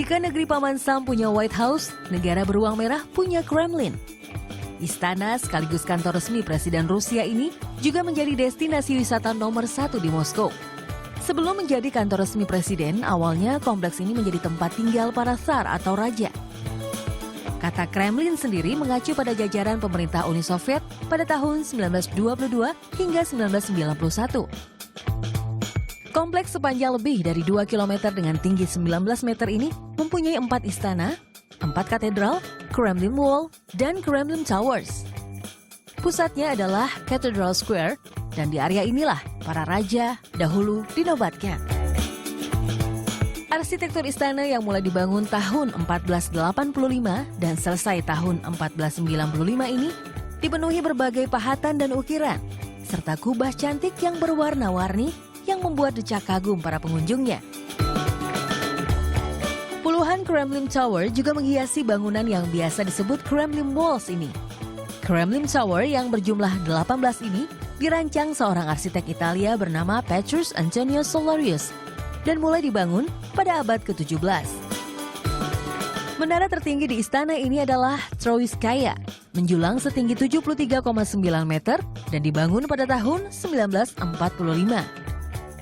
Jika negeri Paman Sam punya White House, negara beruang merah punya Kremlin. Istana sekaligus kantor resmi Presiden Rusia ini juga menjadi destinasi wisata nomor 1 di Moskow. Sebelum menjadi kantor resmi Presiden, awalnya kompleks ini menjadi tempat tinggal para tsar atau raja. Kata Kremlin sendiri mengacu pada jajaran pemerintah Uni Soviet pada tahun 1922 hingga 1991. Kompleks sepanjang lebih dari 2 km dengan tinggi 19 meter ini mempunyai 4 istana, 4 katedral, Kremlin Wall, dan Kremlin Towers. Pusatnya adalah Cathedral Square, dan di area inilah para raja dahulu dinobatkan. Arsitektur istana yang mulai dibangun tahun 1485 dan selesai tahun 1495 ini dipenuhi berbagai pahatan dan ukiran, serta kubah cantik yang berwarna-warni yang membuat decak kagum para pengunjungnya. Puluhan Kremlin Tower juga menghiasi bangunan yang biasa disebut Kremlin Walls ini. Kremlin Tower yang berjumlah 18 ini dirancang seorang arsitek Italia bernama Petrus Antonio Solarius dan mulai dibangun pada abad ke-17. Menara tertinggi di istana ini adalah Troitskaya, menjulang setinggi 73,9 meter dan dibangun pada tahun 1945.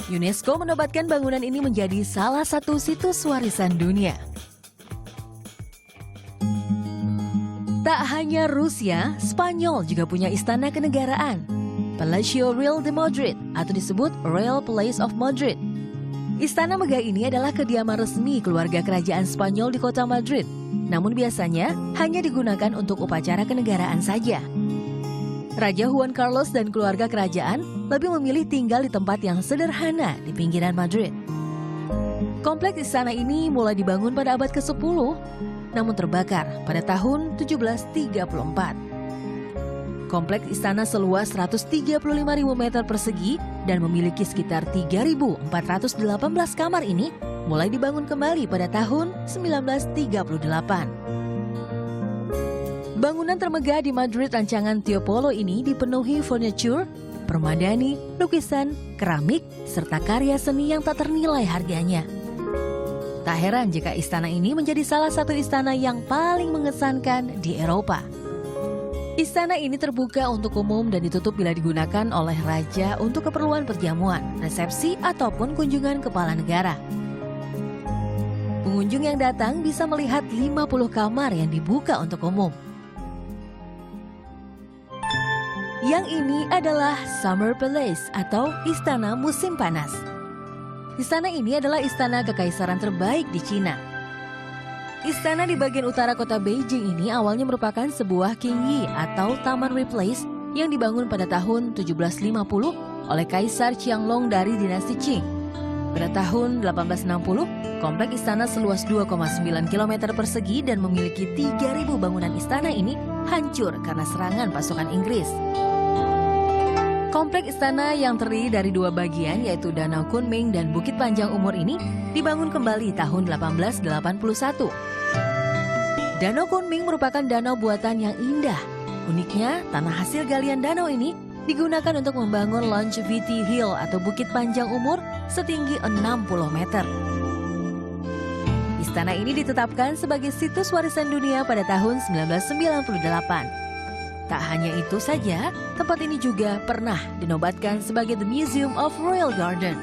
UNESCO menobatkan bangunan ini menjadi salah satu situs warisan dunia. Tak hanya Rusia, Spanyol juga punya istana kenegaraan, Palacio Real de Madrid atau disebut Royal Palace of Madrid. Istana megah ini adalah kediaman resmi keluarga kerajaan Spanyol di kota Madrid, namun biasanya hanya digunakan untuk upacara kenegaraan saja. Raja Juan Carlos dan keluarga kerajaan lebih memilih tinggal di tempat yang sederhana di pinggiran Madrid. Kompleks istana ini mulai dibangun pada abad ke-10, namun terbakar pada tahun 1734. Kompleks istana seluas 135.000 meter persegi dan memiliki sekitar 3.418 kamar ini mulai dibangun kembali pada tahun 1938. Bangunan termegah di Madrid rancangan Tiepolo ini dipenuhi furniture, permadani, lukisan, keramik, serta karya seni yang tak ternilai harganya. Tak heran jika istana ini menjadi salah satu istana yang paling mengesankan di Eropa. Istana ini terbuka untuk umum dan ditutup bila digunakan oleh raja untuk keperluan perjamuan, resepsi, ataupun kunjungan kepala negara. Pengunjung yang datang bisa melihat 50 kamar yang dibuka untuk umum. Yang ini adalah Summer Palace atau Istana Musim Panas. Istana ini adalah istana kekaisaran terbaik di Cina. Istana di bagian utara kota Beijing ini awalnya merupakan sebuah Qingyi atau Taman Replace yang dibangun pada tahun 1750 oleh Kaisar Qianlong dari dinasti Qing. Pada tahun 1860, kompleks istana seluas 2,9 km persegi dan memiliki 3.000 bangunan istana ini hancur karena serangan pasukan Inggris. Kompleks istana yang terdiri dari 2 bagian yaitu Danau Kunming dan Bukit Panjang Umur ini dibangun kembali tahun 1881. Danau Kunming merupakan danau buatan yang indah. Uniknya, tanah hasil galian danau ini digunakan untuk membangun Longevity Hill atau Bukit Panjang Umur setinggi 60 meter. Istana ini ditetapkan sebagai situs warisan dunia pada tahun 1998. Tak hanya itu saja, tempat ini juga pernah dinobatkan sebagai The Museum of Royal Garden.